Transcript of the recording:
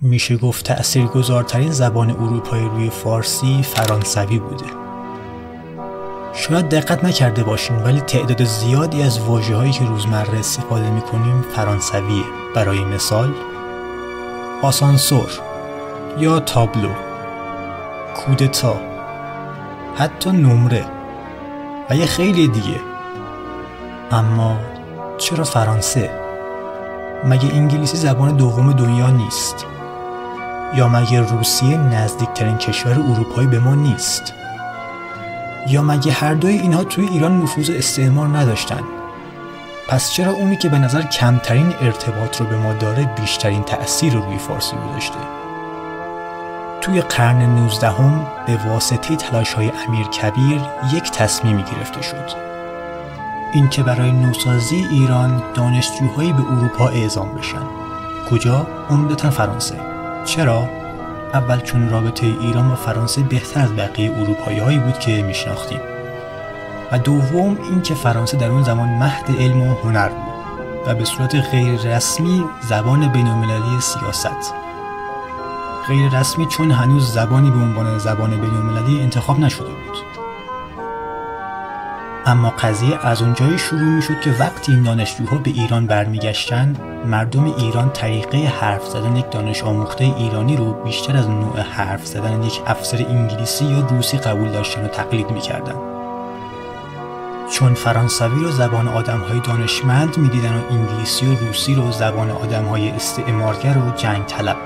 میشه گفت تأثیرگذارترین زبان اروپایی روی فارسی فرانسوی بوده. شاید دقت نکرده باشین ولی تعداد زیادی از واژه‌هایی که روزمره استفاده می‌کنیم فرانسویه. برای مثال آسانسور یا تابلو، کودتا، حتی نمره و یه خیلی دیگه. اما چرا فرانسه؟ مگه انگلیسی زبان دوم دنیا نیست؟ یا مگه روسیه نزدیکترین کشور اروپایی به ما نیست؟ یا مگه هر دوی اینها توی ایران نفوذ استعمار نداشتن؟ پس چرا اونی که به نظر کمترین ارتباط رو به ما داره بیشترین تأثیر رو روی فارسی گذاشته؟ توی قرن 19 به واسطه تلاش‌های امیرکبیر یک تصمیمی گرفته شد. این که برای نوسازی ایران دانشجوهایی به اروپا اعزام بشن. کجا؟ عمدتاً فرانسه. چرا؟ اول چون رابطه ایران با فرانسه بهتر از بقیه اروپایی‌هایی بود که میشناختیم. و دوم این که فرانسه در اون زمان مهد علم و هنر بود و به صورت غیر رسمی زبان بین‌المللی سیاست. غیر رسمی چون هنوز زبانی به عنوان زبان بین‌المللی انتخاب نشده بود. اما قضیه از اونجایی شروع میشد که وقتی این دانشجوها به ایران برمیگشتن، مردم ایران طریقه حرف زدن یک دانش آموخته ایرانی رو بیشتر از نوع حرف زدن یک افسر انگلیسی یا روسی قبول داشتن و تقلید میکردن. چون فرانسوی رو زبان آدم‌های دانشمند میدیدن و انگلیسی و روسی رو زبان آدم‌های استعمارگر و جنگ طلب.